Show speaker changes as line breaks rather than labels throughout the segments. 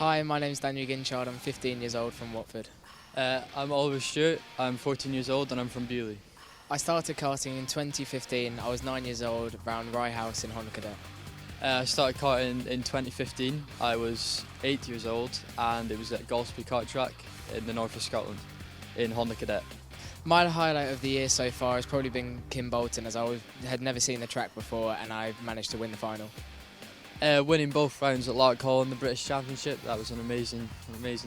Hi, my name's Daniel Ginshaw. I'm 15 years old from Watford.
I'm Oliver Stewart. I'm 14 years old and I'm from Bewley.
I started karting in 2015. I was 9 years old, around Rye House in Honda Cadet.
I started karting in 2015. I was 8 years old and it was at Golspie Kart Track in the north of Scotland in Honda Cadet.
My highlight of the year so far has probably been Kimbolton, as I had never seen the track before and I managed to win the final.
Winning both rounds at Lark Hall in the British Championship, that was an amazing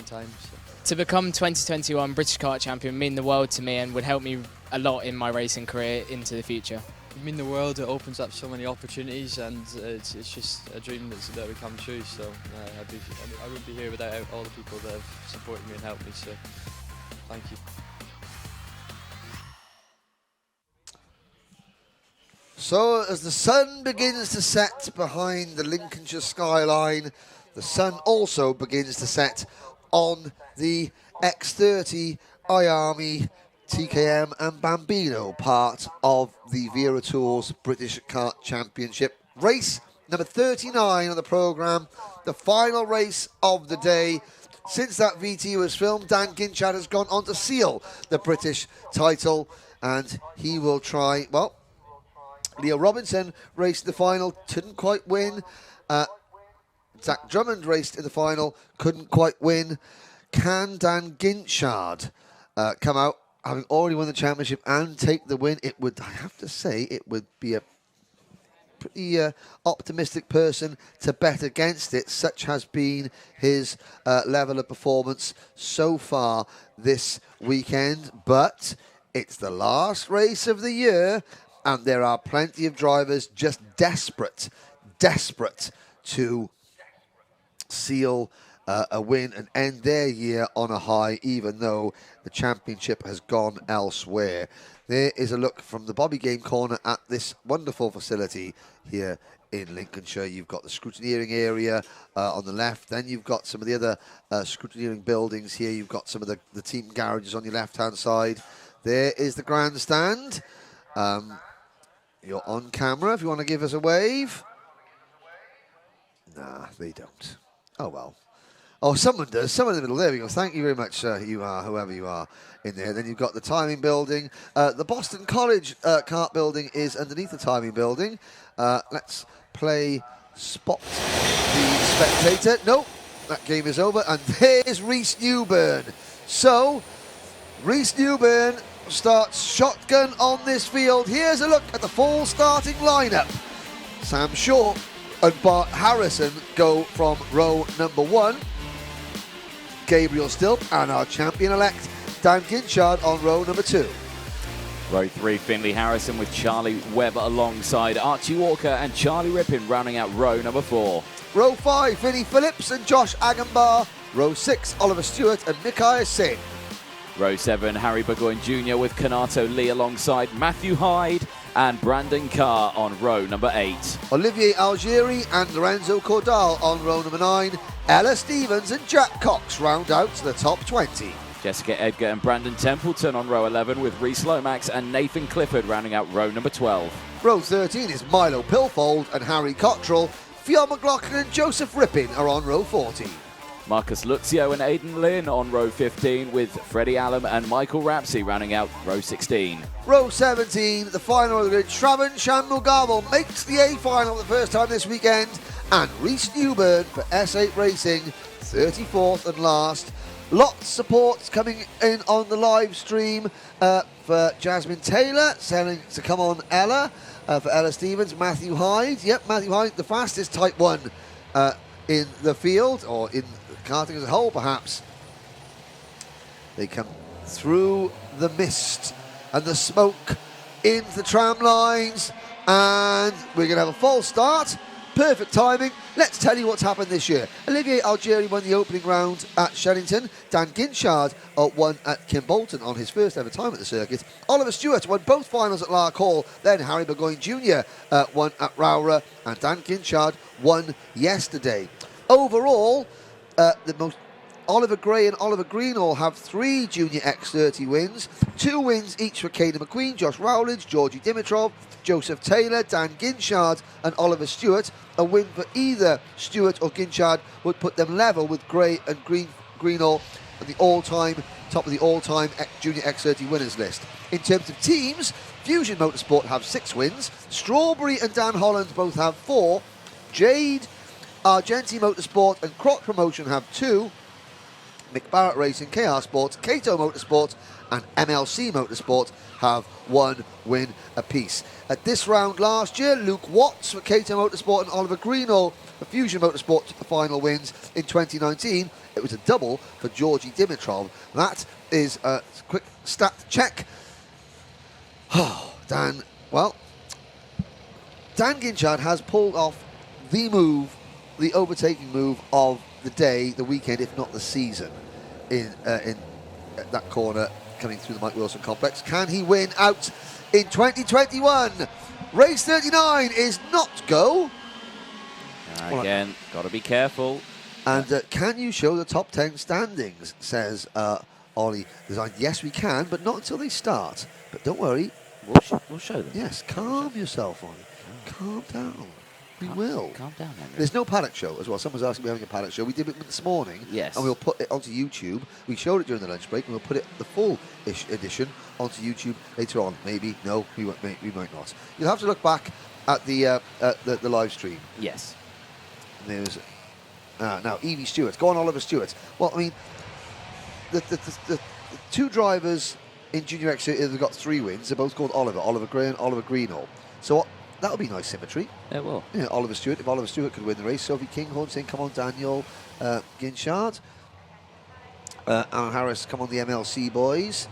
time. So.
To become 2021 British Kart Champion mean the world to me and would help me a lot in my racing career into the future.
It mean the world. It opens up so many opportunities and it's just a dream that would come true. So I wouldn't be here without all the people that have supported me and helped me. So thank you.
So as the sun begins to set behind the Lincolnshire skyline, the sun also begins to set on the X30 IAME, TKM and Bambino part of the Wera Tours British Kart Championship. Race number 39 on the programme, the final race of the day. Since that VT was filmed, Dan Ginchat has gone on to seal the British title and he will try, well, Leo Robinson raced the final, didn't quite win. Zach Drummond raced in the final, couldn't quite win. Can Dan Guinchard come out, having already won the championship, and take the win? It would, I have to say, it would be a pretty optimistic person to bet against it. Such has been his level of performance so far this weekend. But it's the last race of the year, and there are plenty of drivers just desperate to seal a win and end their year on a high, even though the championship has gone elsewhere. There is a look from the Bobby Game corner at this wonderful facility here in Lincolnshire. You've got the scrutineering area on the left. Then you've got some of the other scrutineering buildings here. You've got some of the team garages on your left-hand side. There is the grandstand. You're on camera if you want to give us a wave. Nah, they don't. Oh, well. Oh, someone does. Someone in the middle. There we go. Thank you very much, you are, whoever you are in there. Then you've got the timing building. The Boston College kart building is underneath the timing building. Let's play Spot the Spectator. Nope, that game is over. And there's Rhys Newburn. So, Rhys Newburn starts shotgun on this field. Here's a look at the full starting lineup. Sam Shaw and Bart Harrison go from row number 1. Gabriel Stilp and our champion-elect Dan Guinchard on row number 2.
Row 3, Finley Harrison with Charlie Webb alongside Archie Walker and Charlie Rippin rounding out row number 4.
Row 5, Vinnie Phillips and Josh Agambar. Row 6, Oliver Stewart and Mikhail Singh.
Row 7, Harry Burgoyne Jr. with Kanato Lee alongside Matthew Hyde and Brandon Carr on row number 8.
Olivier Algieri and Lorenzo Cordal on row number 9. Ella Stevens and Jack Cox round out the top 20.
Jessica Edgar and Brandon Templeton on row 11 with Rhys Lomax and Nathan Clifford rounding out row number 12.
Row 13 is Milo Pilfold and Harry Cottrell. Fionn McLaughlin and Joseph Rippin are on row 14.
Marcus Luxio and Aidan Lynn on row 15 with Freddie Allen and Michael Rapsey rounding out row 16.
Row 17, the final of the grid, Shravan Shanmugam makes the A final for the first time this weekend, and Rhys Newburn for S8 Racing, 34th and last. Lots of support coming in on the live stream for Jasmine Taylor, saying to come on Ella, for Ella Stevens, Matthew Hyde. Yep, Matthew Hyde, the fastest Type 1 in the field, or in karting as a whole perhaps. They come through the mist and the smoke into the tram lines, and we're going to have a false start. Perfect timing. Let's tell you what's happened this year. Olivier Algieri won the opening round at Shellington. Dan Guinchard won at Kimbolton on his first ever time at the circuit. Oliver Stewart won both finals at Lark Hall. Then Harry Burgoyne Jr. Won at Rowra, and Dan Guinchard won yesterday. Overall, the most Oliver Gray and Oliver Greenall have 3 Junior X30 wins. 2 wins each for Caden McQueen, Josh Rowledge, Georgie Dimitrov, Joseph Taylor, Dan Guinchard and Oliver Stewart. A win for either Stewart or Guinchard would put them level with Gray and Greenall at the all-time top of the all-time Junior X30 winners list. In terms of teams, Fusion Motorsport have 6 wins. Strawberry and Dan Holland both have 4. Jade, Argenti Motorsport and Croc Promotion have 2. Mick Barrett Racing, KR Sports, Cato Motorsport and MLC Motorsport have 1 win apiece. At this round last year, Luke Watts for Cato Motorsport and Oliver Greenall for Fusion Motorsport took the final wins. In 2019, it was a double for Georgie Dimitrov. That is a quick stat check. Oh, Dan Guinchard has pulled off the move, the overtaking move of the day, the weekend, if not the season, in that corner coming through the Mike Wilson complex. Can he win out in 2021? Race 39 is not go.
Again, got to be careful.
And can you show the top 10 standings, says Ollie Design. Yes, we can, but not until they start. But don't worry.
We'll show them.
Yes, calm yourself, Ollie. Calm down. We will.
Calm down, Henry.
There's no paddock show as well. Someone's asking me having a paddock show. We did it this morning.
Yes.
And we'll put it onto YouTube. We showed it during the lunch break, and we'll put it the full edition onto YouTube later on. Maybe. No, we might not. You'll have to look back at the live stream.
Yes.
And there's now Evie Stewart. Go on, Oliver Stewart. Well, I mean, the 2 drivers in Junior X have got 3 wins. They're both called Oliver Gray and Oliver Greenall. So that'll be nice symmetry.
It will.
Yeah, Oliver Stewart. If Oliver Stewart could win the race, Sophie Kinghorn saying, "Come on, Daniel Guinchard." Alan Harris, "Come on, the MLC boys."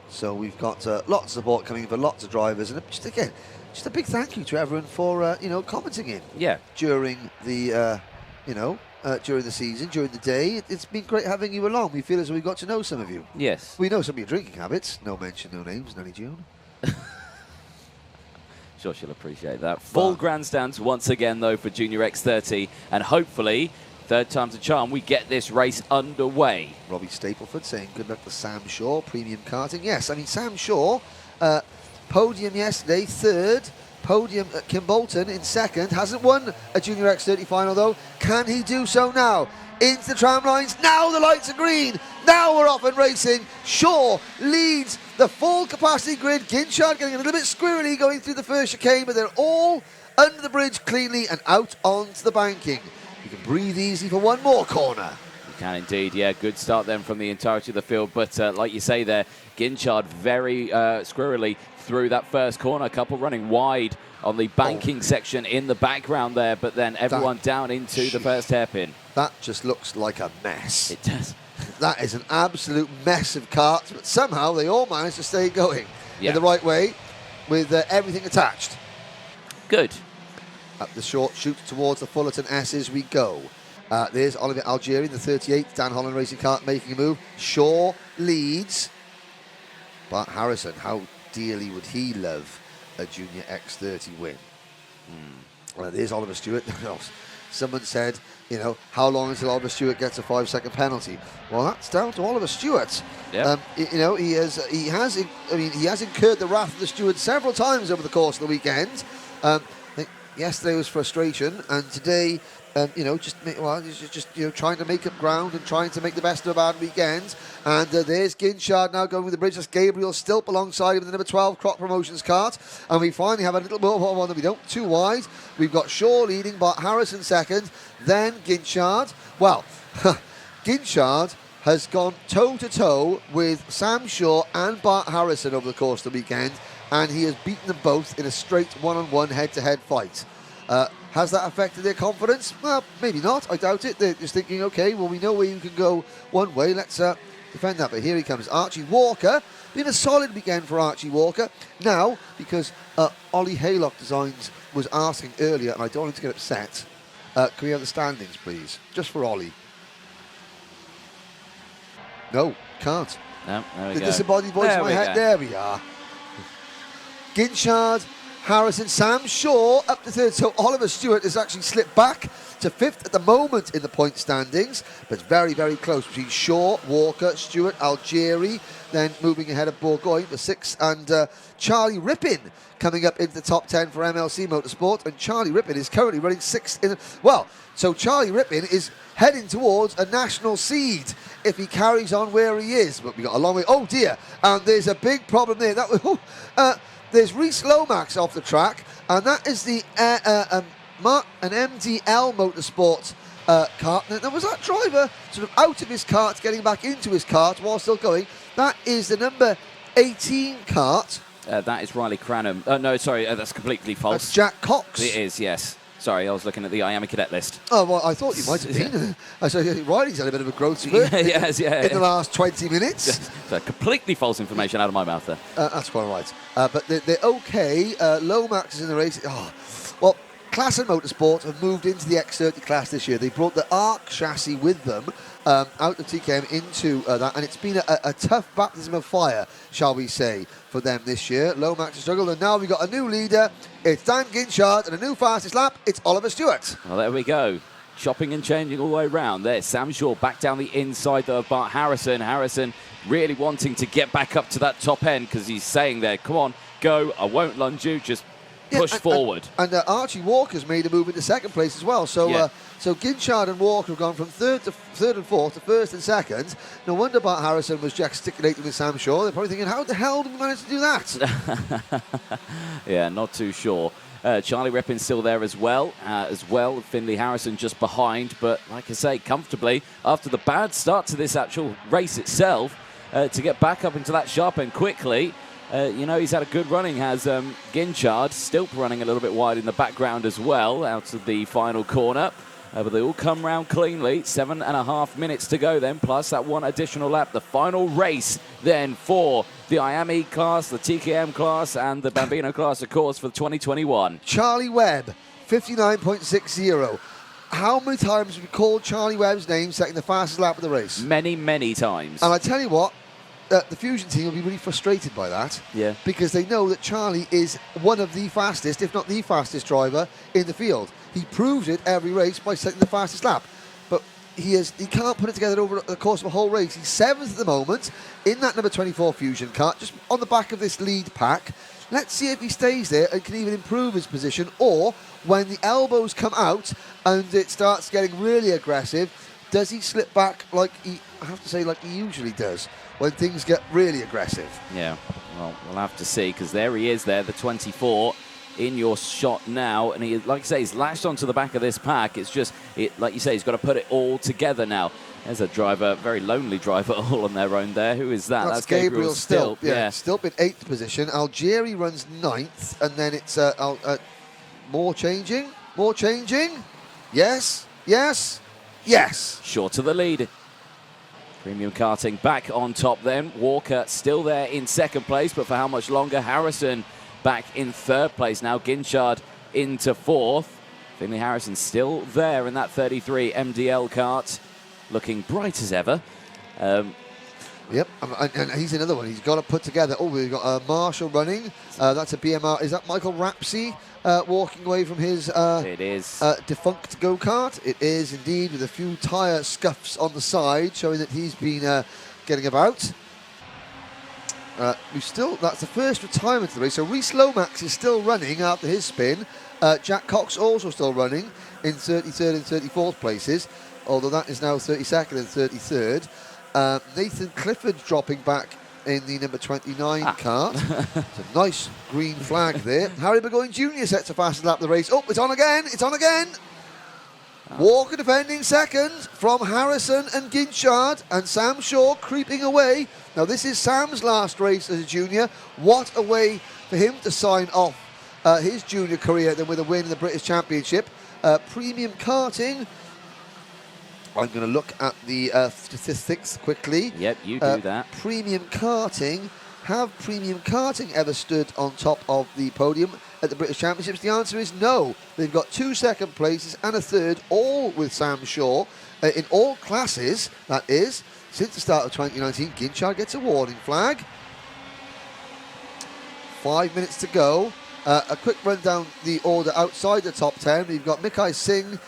So we've got lots of support coming for lots of drivers, and just a big thank you to everyone for commenting in.
Yeah.
During the during the season, during the day. It's been great having you along. We feel as though we got to know some of you.
Yes.
We know some of your drinking habits. No mention, no names, Nelly June.
Sure, she'll appreciate that. Full grandstands once again, though, for Junior X30. And hopefully, third time's a charm, we get this race underway.
Robbie Stapleford saying good luck to Sam Shaw, premium karting. Yes, I mean, Sam Shaw, podium yesterday, 3rd. Podium at Kim Bolton in 2nd. Hasn't won a Junior X30 final, though. Can he do so now? Into the tram lines. Now the lights are green. Now we're off and racing. Shaw leads the full capacity grid. Ginshaw getting a little bit squirrely going through the first chicane, but they're all under the bridge cleanly and out onto the banking. You can breathe easy for one more corner.
You can indeed, yeah. Good start then from the entirety of the field. But like you say there, Ginshaw very squirrely through that first corner. A couple running wide on the banking section in the background there, but then everyone down into the first hairpin.
That just looks like a mess.
It does.
That is an absolute mess of karts, but somehow they all managed to stay going in the right way with everything attached.
Good.
Up the short chute towards the Fullerton S's we go. There's Oliver Algerian, the 38, Dan Holland Racing Kart making a move. Shaw leads. Bart Harrison, how dearly would he love a Junior X30 win? There's Oliver Stewart. Someone said, how long until Oliver Stewart gets a 5-second penalty? Well, that's down to Oliver Stewart.
Yeah.
He has incurred the wrath of the stewards several times over the course of the weekend. I think yesterday was frustration, and today, just trying to make up ground and trying to make the best of a bad weekend. And there's Ginshaw now going with the bridge. That's Gabriel Stilp alongside with the number 12 Croc Promotions kart. And we finally have a little more one that we don't, too wide. We've got Shaw leading, Bart Harrison second, then Ginshaw. Well, Ginshaw has gone toe-to-toe with Sam Shaw and Bart Harrison over the course of the weekend, and he has beaten them both in a straight one-on-one head-to-head fight. Has that affected their confidence? Well, maybe not. I doubt it. They're just thinking, okay, well, we know where you can go one way. Let's defend that. But here he comes. Archie Walker. Been a solid weekend for Archie Walker. Now, because Ollie Haylock Designs was asking earlier, and I don't want him to get upset, can we have the standings, please? Just for Ollie. No, can't.
No, there we
The
go.
disembodied voice in my head. There we are. Guinchard Harrison. Sam Shaw up to third. So Oliver Stewart has actually slipped back to fifth at the moment in the point standings, but very, very close between Shaw, Walker, Stewart, Algieri, then moving ahead of Bourgogne for sixth, and Charlie Rippin coming up into the top 10 for MLC Motorsport. And Charlie Rippin is currently running sixth in. Well, so Charlie Rippin is heading towards a national seed if he carries on where he is. But we got a long way. Oh dear! And there's a big problem there. There's Reese Lomax off the track, and that is the an MDL Motorsport kart. Now, was that driver sort of out of his kart, getting back into his kart while still going? That is the number 18 kart.
That is Riley Cranham. No, sorry, that's completely false.
That's Jack Cox.
It is, yes. Sorry, I was looking at the IAME cadet list.
Oh, well, I thought you might have been. So Riley's had a bit of a growth spurt in the last 20 minutes.
So completely false information out of my mouth there.
That's quite right. But they're okay. Lomax is in the race. Oh, well, Classen Motorsport have moved into the X30 class this year. They brought the ARC chassis with them out of TKM into that, and it's been a tough baptism of fire, shall we say, for them this year. Lomax has struggled, and now we've got a new leader. It's Dan Guinchard, and a new fastest lap, it's Oliver Stewart.
Well, there we go. Chopping and changing all the way around. There's Sam Shaw back down the inside of Bart Harrison. Harrison really wanting to get back up to that top end, because he's saying there, come on, go, I won't lunge you, just push forward.
And Archie Walker's made a move into second place as well. So so Ginshaw and Walker have gone from third and fourth to first and second. No wonder Bart Harrison was gesticulating with Sam Shaw. They're probably thinking, how the hell did we manage to do that?
Yeah, not too sure. Charlie Rippin's still there as well. Finley Harrison just behind. But like I say, comfortably, after the bad start to this actual race itself, to get back up into that sharp end quickly. He's had a good running, has Ginchardt, still running a little bit wide in the background as well, out of the final corner. But they all come round cleanly. 7.5 minutes to go then, plus that one additional lap. The final race then for the IAME class, the TKM class, and the Bambino class, of course, for 2021.
Charlie Webb, 59.60. How many times have we called Charlie Webb's name setting the fastest lap of the race?
Many, many times.
And I tell you what, the Fusion team will be really frustrated by that.
Yeah. Because
they know that Charlie is one of the fastest, if not the fastest driver in the field. He proves it every race by setting the fastest lap. But he can't put it together over the course of a whole race. He's seventh at the moment in that number 24 Fusion kart, just on the back of this lead pack. Let's see if he stays there and can even improve his position, or when the elbows come out and it starts getting really aggressive, does he slip back like he usually does when things get really aggressive?
Yeah, well, we'll have to see, because there he is there, the 24 in your shot now, and he, like I say, he's lashed onto the back of this pack. It's just, like you say, he's got to put it all together now. There's a driver, very lonely driver, all on their own there. Who is that? That's Gabriel Stilp.
Yeah, Stilp in 8th position. Algieri runs 9th, and then it's more changing. Yes.
Short of the lead. Premium Karting back on top then. Walker still there in second place, but for how much longer? Harrison back in third place now. Guinchard into fourth. Finley Harrison still there in that 33 MDL kart, looking bright as ever.
Yep, and he's another one. He's got to put together. Oh, we've got Marshall running. That's a BMR. Is that Michael Rapsey walking away from his
it is.
Defunct go-kart? It is indeed, with a few tyre scuffs on the side, showing that he's been getting about. That's the first retirement of the race. So Reese Lomax is still running after his spin. Jack Cox also still running in 33rd and 34th places, although that is now 32nd and 33rd. Nathan Clifford dropping back in the number 29 kart. It's a nice green flag there. Harry Burgoyne Jr. sets the fastest lap of the race. Oh, it's on again. Walker defending second from Harrison and Guinchard, and Sam Shaw creeping away. Now this is Sam's last race as a junior. What a way for him to sign off his junior career than with a win in the British Championship. Premium Karting. I'm going to look at the statistics quickly.
Yep, you do that.
Premium Karting. Have Premium Karting ever stood on top of the podium at the British Championships? The answer is no. They've got 2 second places and a third, all with Sam Shaw. In all classes, that is, since the start of 2019. Ginshaw gets a warning flag. 5 minutes to go. A quick run down the order outside the top 10. We've got Mikai Singh,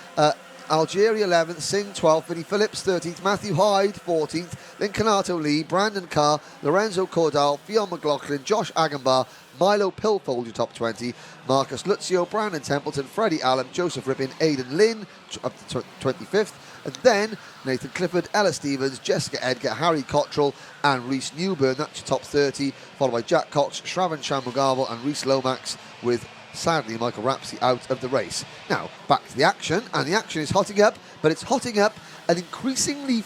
Algeria 11th, Singh 12th, Vinnie Phillips 13th, Matthew Hyde 14th, Lincolnato Lee, Brandon Carr, Lorenzo Cordal, Fionn McLaughlin, Josh Agambar, Milo Pilfold, your top 20, Marcus Luzio, Brandon Templeton, Freddie Allen, Joseph Rippin, Aidan Lynn, up to 25th, and then Nathan Clifford, Ella Stevens, Jessica Edgar, Harry Cottrell, and Reese Newburn. That's your top 30, followed by Jack Cox, Shravan Shanmugavel, and Reese Lomax, with, sadly, Michael Rapsey out of the race. Now, back to the action, and the action is hotting up, but it's hotting up an increasingly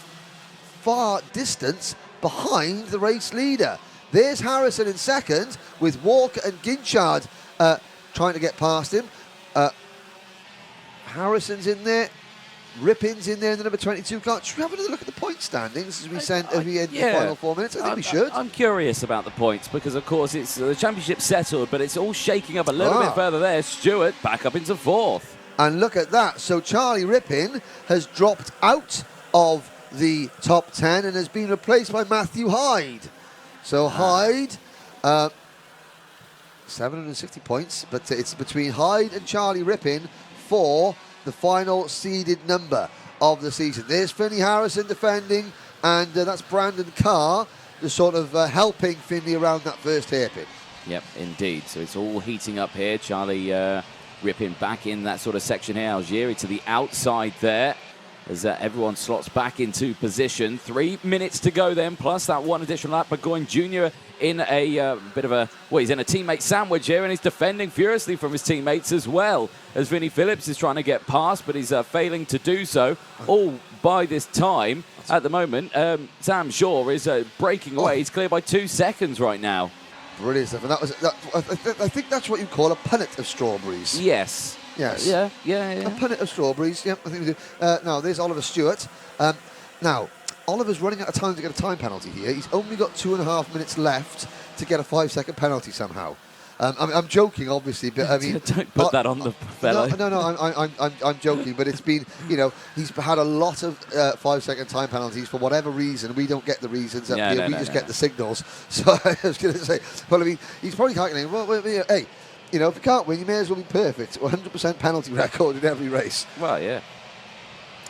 far distance behind the race leader. There's Harrison in second, with Walker and Guinchard trying to get past him. Harrison's in there. Rippin's in there in the number 22 car. Should we have another look at the point standings as we end the final 4 minutes? I think we should.
I'm curious about the points because, of course, it's the championship settled, but it's all shaking up a little bit further there. Stewart back up into fourth.
And look at that. So Charlie Rippin has dropped out of the top 10 and has been replaced by Matthew Hyde. So Hyde, 760 points, but it's between Hyde and Charlie Rippin for the final seeded number of the season. There's Finley Harrison defending, and that's Brandon Carr just sort of helping Finley around that first hairpin.
Yep, indeed. So it's all heating up here. Charlie Rippin back in that sort of section here. Algeria to the outside there as everyone slots back into position. 3 minutes to go then, plus that one additional lap. Burgoyne Jr. in a bit of a, well, he's in a teammate sandwich here, and he's defending furiously from his teammates as well, as Vinnie Phillips is trying to get past, but he's failing to do so. All by this time, at the moment, Sam Shaw is breaking away. He's clear by 2 seconds right now.
Brilliant stuff. And that was, I think that's what you call a punnet of strawberries.
Yes.
Yes.
Yeah.
A punnet of strawberries. Yep, I think we do. Now, there's Oliver Stewart. Now, Oliver's running out of time to get a time penalty here. He's only got 2.5 minutes left to get a 5-second penalty somehow. I'm joking, obviously, but I mean,
don't put that on the fellow.
No, I'm joking, but it's been, he's had a lot of 5-second time penalties for whatever reason. We don't get the reasons up here. We just get the signals. So I was going to say, well, I mean, he's probably calculating. Well, hey, if you can't win, you may as well be perfect. 100% penalty record in every race.
Well, yeah.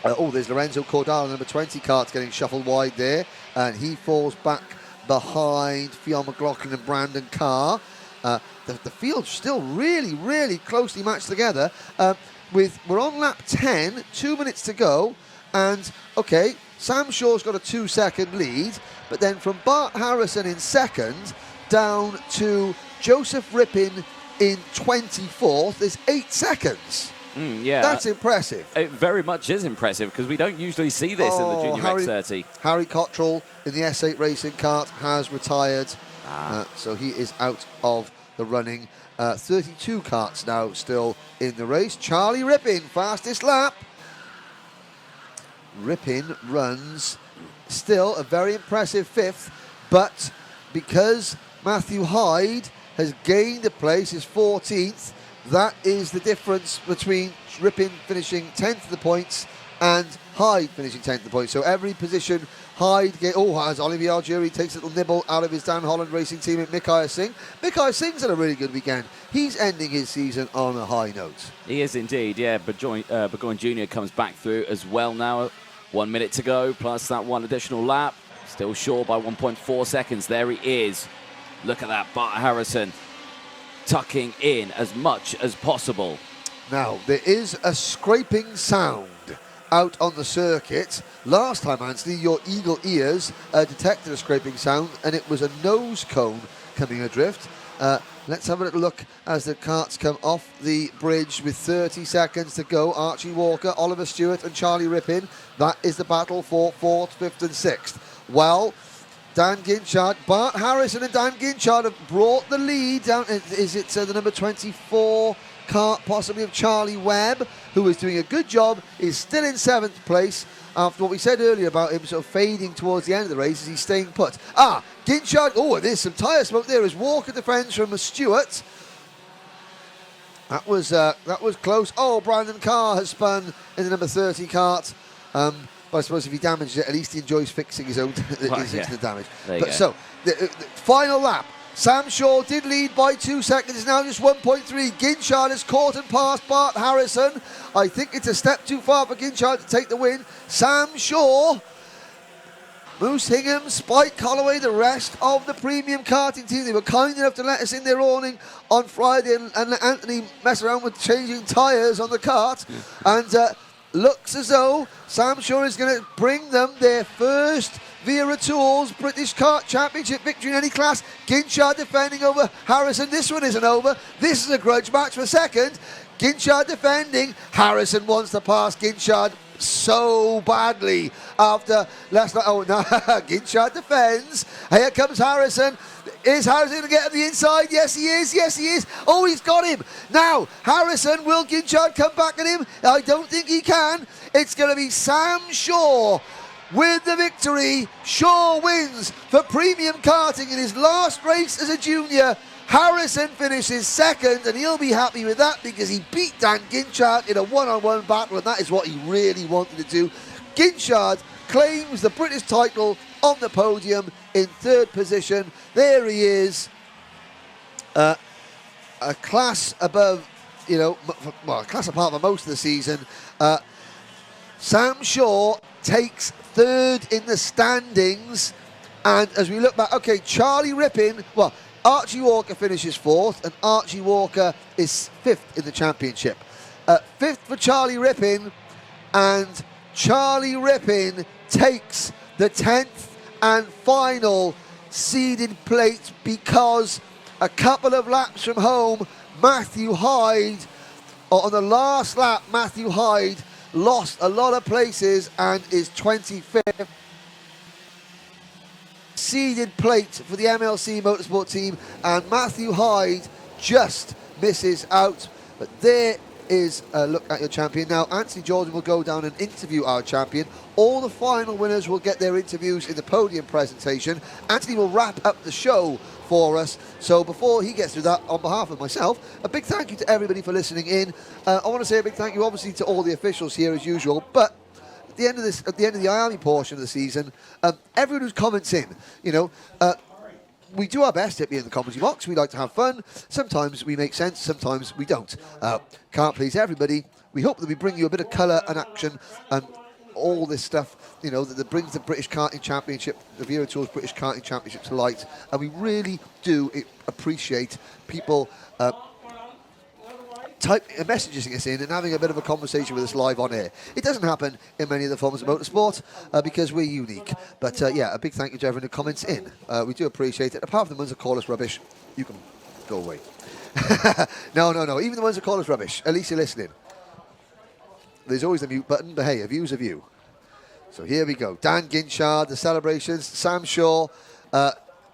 There's Lorenzo Cordal, number 20 Kart, getting shuffled wide there, and he falls back behind Fionn McLaughlin and Brandon Carr. The field's still really, really closely matched together. We're on lap 10, 2 minutes to go, and okay, Sam Shaw's got a 2-second lead, but then from Bart Harrison in second down to Joseph Rippin in 24th, there's 8 seconds.
Yeah,
that's impressive.
It very much is impressive because we don't usually see this in the Junior X30.
Harry Cottrell in the S8 racing kart has retired, so he is out of the running. 32 karts now still in the race. Charlie Rippin, fastest lap. Rippin runs still a very impressive 5th, but because Matthew Hyde has gained a place, his 14th, that is the difference between Rippin finishing 10th of the points and Hyde finishing 10th of the points. So every position Hyde as Olivier Algieri takes a little nibble out of his Dan Holland racing team at Mikai Singh. Mikai Singh's had a really good weekend. He's ending his season on a high note.
He is indeed, yeah. Burgoyne Jr. comes back through as well now. 1 minute to go, plus that one additional lap. Still short by 1.4 seconds. There he is. Look at that, Bart Harrison tucking in as much as possible.
Now, there is a scraping sound out on the circuit. Last time, Anthony, your eagle ears detected a scraping sound, and it was a nose cone coming adrift. Let's have a little look as the karts come off the bridge with 30 seconds to go. Archie Walker, Oliver Stewart and Charlie Rippin. That is the battle for 4th, 5th and 6th. Well, Dan Ginshaw, Bart Harrison and Dan Ginshaw have brought the lead down. Is it the number 24 kart, possibly of Charlie Webb, who is doing a good job, is still in 7th place after what we said earlier about him sort of fading towards the end of the race as he's staying put. Ginshaw, there's some tyre smoke there as Walker defends from a Stewart. That was close. Brandon Carr has spun in the number 30 kart. But I suppose if he damaged it, at least he enjoys fixing his own damage.
So,
the final lap, Sam Shaw did lead by 2 seconds, it's now just 1.3. Ginshaw has caught and passed Bart Harrison. I think it's a step too far for Ginshaw to take the win. Sam Shaw, Moose Hingham, Spike Holloway, the rest of the premium karting team. They were kind enough to let us in their awning on Friday and let Anthony mess around with changing tyres on the kart. And looks as though Sam Shaw is going to bring them their first Wera Tools British Kart Championship victory in any class. Ginshaw defending over Harrison. This one isn't over. This is a grudge match for second. Ginshaw defending. Harrison wants to pass Ginshaw so badly after last night. Oh, no. Ginshaw defends. Here comes Harrison. Is Harrison going to get on the inside? Yes, he is. Yes, he is. Oh, he's got him. Now, Harrison, will Ginshaw come back at him? I don't think he can. It's going to be Sam Shaw with the victory. Shaw wins for premium karting in his last race as a junior. Harrison finishes second, and he'll be happy with that because he beat Dan Ginshaw in a one-on-one battle, and that is what he really wanted to do. Ginshaw claims the British title on the podium in third position. There he is, a class above, you know, well, a class apart from most of the season. Sam Shaw takes third in the standings, and as we look back, okay, Charlie Rippin, well, Archie Walker finishes fourth, and Archie Walker is fifth in the championship. Fifth for Charlie Rippin, and Charlie Rippin takes the 10th and final seeded plate because a couple of laps from home, Matthew Hyde, on the last lap, Matthew Hyde lost a lot of places and is 25th. Seeded plate for the MLC Motorsport team, and Matthew Hyde just misses out. But there is a look at your champion. Now, Anthony Jordan will go down and interview our champion. All the final winners will get their interviews in the podium presentation. Anthony will wrap up the show for us. So before he gets through that, on behalf of myself, a big thank you to everybody for listening in. I want to say a big thank you, obviously, to all the officials here as usual. But at the end of the IAME portion of the season, everyone who comments in, you know, we do our best to be in the comedy box. We like to have fun. Sometimes we make sense, sometimes we don't. Can't please everybody. We hope that we bring you a bit of colour and action and all this stuff, you know, that brings the British Karting Championship, the Wera Tools British Karting Championship to light. And we really do appreciate people messaging us in and having a bit of a conversation with us live on air. It doesn't happen in many of the forms of motorsport because we're unique. But yeah, a big thank you to everyone who comments in. We do appreciate it. Apart from the ones that call us rubbish, you can go away. No. Even the ones that call us rubbish, at least you're listening. There's always the mute button, but hey, a view's a view. So here we go. Dan Ginshaw, the celebrations. Sam Shaw,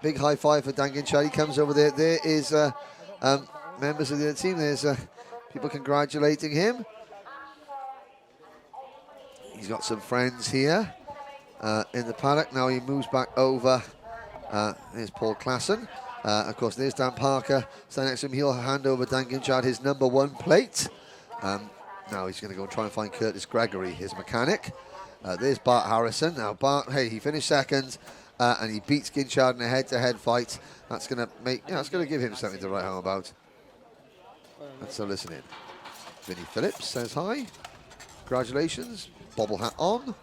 big high five for Dan Ginshaw. He comes over there. There is members of the other team. There's people congratulating him. He's got some friends here in the paddock. Now he moves back over. There's Paul Klassen. Of course, there's Dan Parker standing next to him. He'll hand over Dan Ginshaw his #1 plate. Now he's going to go and try and find Curtis Gregory, his mechanic. There's Bart Harrison. Now Bart, hey, he finished second, and he beats Ginshaw in a head-to-head fight. That's going to make, that's going to give him something to write home about. Let's so listen in. Vinnie Phillips says hi. Congratulations. Bobble hat on.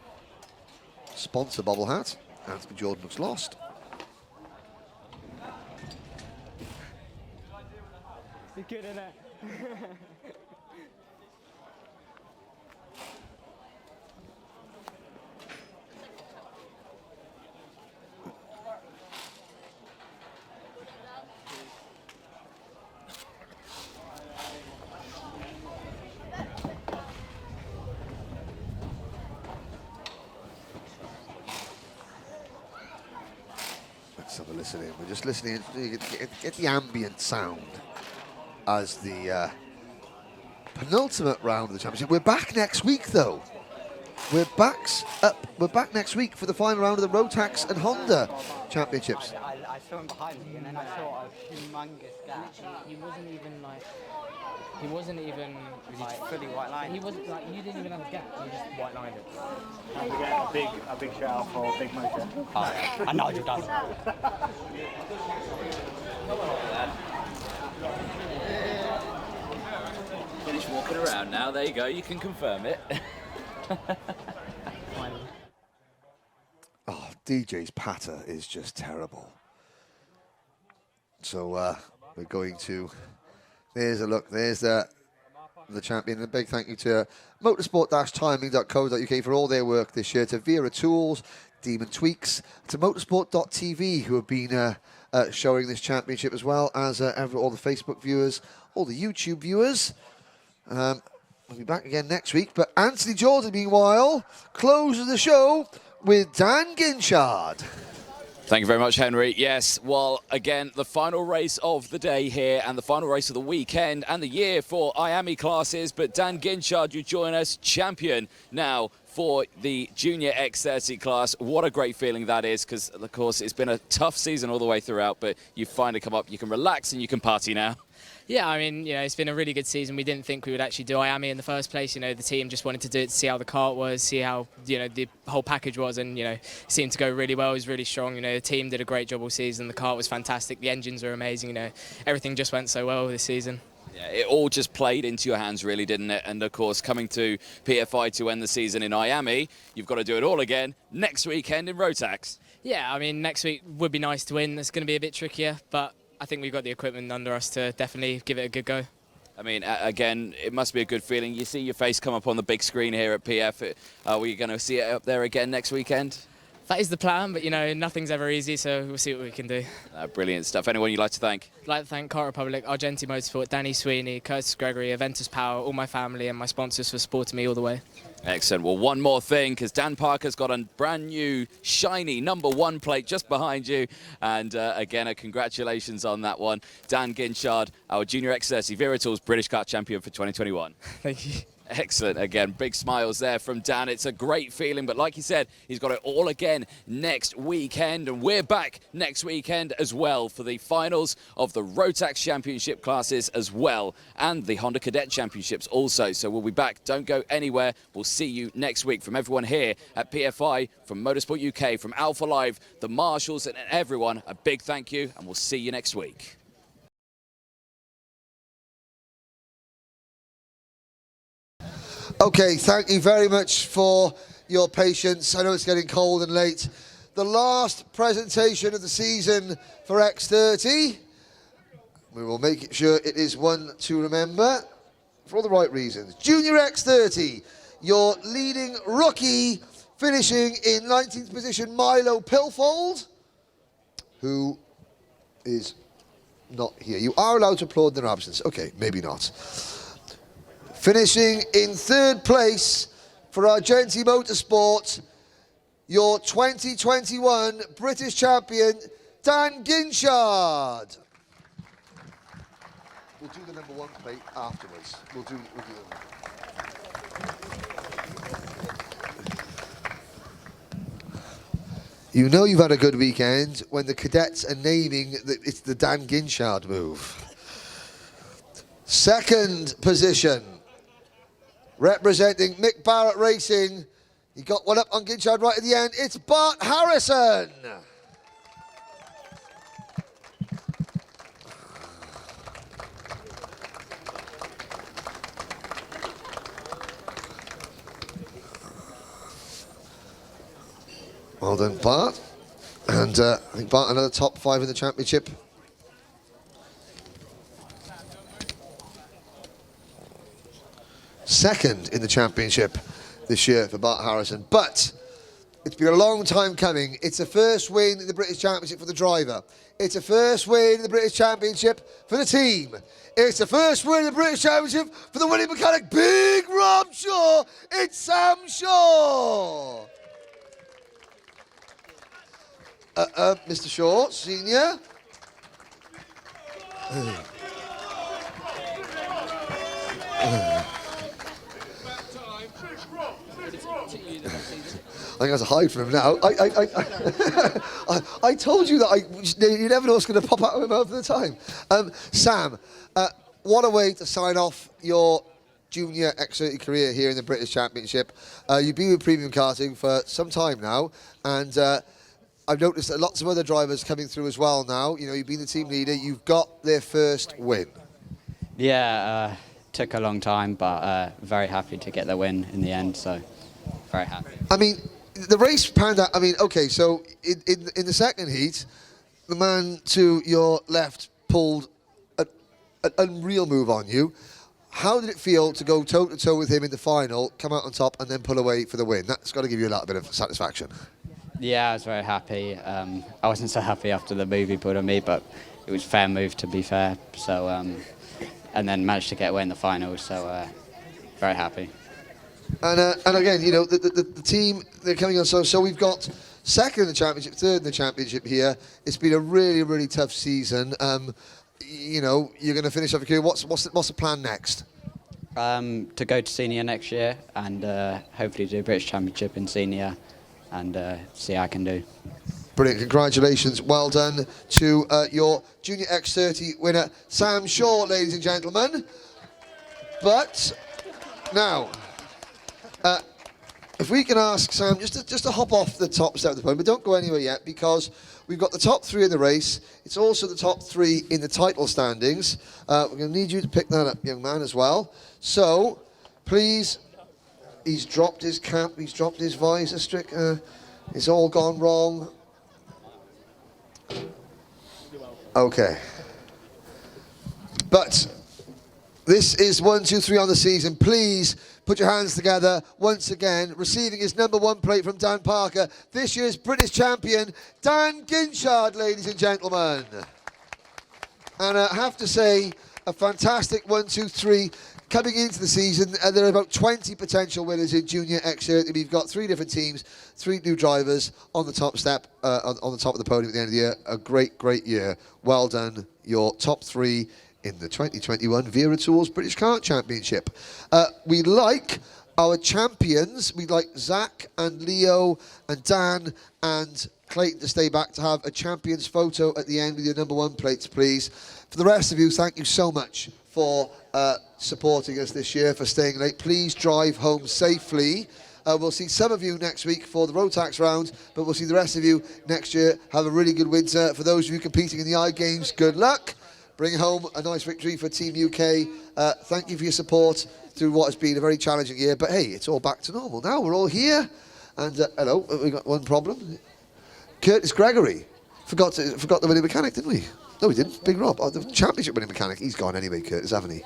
Sponsor bobble hat. Anthony Jordan looks lost.
You're good at it.
Let's have a listen in. We're just listening in. Get the ambient sound as the penultimate round of the championship. We're back next week, though. We're back next week for the final round of the Rotax and Honda championships.
I saw him behind me, and then I saw a humongous gap.
He wasn't even
Like fully white line.
He wasn't like, you didn't even have a gap. You just white lined it.
Don't forget a big shout out for Big Motor.
Oh, yeah. And Nigel does.
now. There you go. You can confirm it.
Oh, DJ's patter is just terrible. So we're going to, there's a look, there's the champion. And a big thank you to motorsport-timing.co.uk for all their work this year, to Wera Tools, Demon Tweaks, to motorsport.tv who have been showing this championship, as well as all the Facebook viewers, all the YouTube viewers. We'll be back again next week. But Anthony Jordan, meanwhile, closes the show with Dan Guinchard.
Thank you very much, Henry. Yes, well, again, the final race of the day here and the final race of the weekend and the year for IAME classes. But Dan Ginshaw, you join us, champion now for the Junior X30 class. What a great feeling that is, because, of course, it's been a tough season all the way throughout, but you finally come up, you can relax and you can party now.
Yeah, I mean, it's been a really good season. We didn't think we would actually do IAME in the first place. The team just wanted to do it to see how the kart was, see how, the whole package was, and, it seemed to go really well. It was really strong. The team did a great job all season. The kart was fantastic. The engines were amazing. Everything just went so well this season.
Yeah, it all just played into your hands, really, didn't it? And, of course, coming to PFI to end the season in IAME, you've got to do it all again next weekend in Rotax.
Yeah, I mean, next week would be nice to win. It's going to be a bit trickier, but I think we've got the equipment under us to definitely give it a good go.
I mean, again, it must be a good feeling. You see your face come up on the big screen here at PF. Are we going to see it up there again next weekend?
That is the plan, but, nothing's ever easy, so we'll see what we can do.
Brilliant stuff. Anyone you'd like to thank?
I'd like to thank Kart Republic, Argenti Motorsport, Danny Sweeney, Curtis Gregory, Aventus Power, all my family and my sponsors for supporting me all the way.
Excellent. Well, one more thing, because Dan Parker's got a brand new, shiny #1 plate just behind you. And again, congratulations on that one. Dan Guinchard, our Junior X30 Wera Tools British Kart Champion for 2021.
Thank you.
Excellent. Again, big smiles there from Dan. It's a great feeling, but like he said, he's got it all again next weekend, and we're back next weekend as well for the finals of the Rotax Championship classes as well, and the Honda Cadet Championships also. So we'll be back. Don't go anywhere. We'll see you next week. From everyone here at PFI, from Motorsport UK, from Alpha Live, the marshals, and everyone, a big thank you, and we'll see you next week.
Okay, thank you very much for your patience. I know it's getting cold and late. The last presentation of the season for X30. We will make sure it is one to remember for all the right reasons. Junior X30, your leading rookie, finishing in 19th position, Milo Pilfold, who is not here. You are allowed to applaud in their absence. Okay, maybe not. Finishing in 3rd place for Argenti Motorsport, your 2021 British champion, Dan Guinchard. We'll do the #1 plate afterwards. We'll do them. You know you've had a good weekend when the cadets are naming that it's the Dan Guinchard move. 2nd position, representing Mick Barrett Racing. He got one up on Ginshaw right at the end. It's Bart Harrison. Well done, Bart. And I think Bart another top 5 in the championship. Second in the championship this year for Bart Harrison. But it's been a long time coming. It's a first win in the British Championship for the driver. It's a first win in the British Championship for the team. It's the first win in the British Championship for the winning mechanic, Big Rob Shaw. It's Sam Shaw. Mr. Shaw, Senior. I think I have to hide from him now. I told you that you never know what's going to pop out of my mouth at the time. Sam, what a way to sign off your junior X30 career here in the British Championship. You've been with Premium Karting for some time now, and I've noticed that lots of other drivers coming through as well now. You know, you've been the team leader. You've got their first win.
Yeah,
took a long time, but very happy to get the win in the end, so very happy.
I mean, the race panned out. I mean, okay, so in the second heat, the man to your left pulled an unreal move on you. How did it feel to go toe-to-toe with him in the final, come out on top, and then pull away for the win? That's got to give you a little bit of satisfaction.
Yeah, I was very happy. I wasn't so happy after the move he pulled on me, but it was a fair move, to be fair. So, and then managed to get away in the final, so very happy.
And again, you know, the team, they're coming on. So we've got second in the championship, third in the championship here. It's been a really, really tough season. You know, you're going to finish off your career. What's the plan next?
To go to senior next year and hopefully do a British Championship in senior and see how I can do.
Brilliant, congratulations. Well done to your Junior X30 winner, Sam Shaw, ladies and gentlemen. But now, if we can ask Sam just to hop off the top step of the podium, but don't go anywhere yet, because we've got the top three in the race. It's also the top three in the title standings. We're going to need you to pick that up, young man, as well. So, please, he's dropped his cap, he's dropped his visor strick. It's all gone wrong. Okay. But this is 1, 2, 3 on the season. Please put your hands together once again, receiving his #1 plate from Dan Parker, this year's British champion, Dan Ginshaw, ladies and gentlemen. And I have to say, a fantastic 1, 2, 3. Coming into the season, there are about 20 potential winners in Junior X30. We've got 3 different teams, 3 new drivers on the top step, on the top of the podium at the end of the year. A great, great year. Well done, your top 3 in the 2021 Wera Tools British Kart Championship. We like our champions. We'd like Zach and Leo and Dan and Clayton to stay back to have a champions photo at the end with your #1 plates, please. For the rest of you, thank you so much for supporting us this year, for staying late. Please drive home safely. We'll see some of you next week for the road tax round, but we'll see the rest of you next year. Have a really good winter. For those of you competing in the IAMEs, good luck. Bring home a nice victory for Team UK. Thank you for your support through what has been a very challenging year. But hey, it's all back to normal now. We're all here. And hello, we got one problem. Curtis Gregory forgot the winning mechanic, didn't we? No, we didn't. Big Rob, the championship winning mechanic. He's gone anyway, Curtis, hasn't he?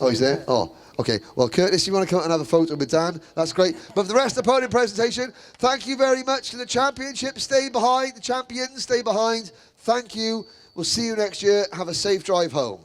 Oh, he's there? Oh, okay. Well, Curtis, you want to come out and have a photo with Dan? That's great. But for the rest of the podium presentation, thank you very much to the championship. Stay behind. The champions, stay behind. Thank you. We'll see you next year. Have a safe drive home.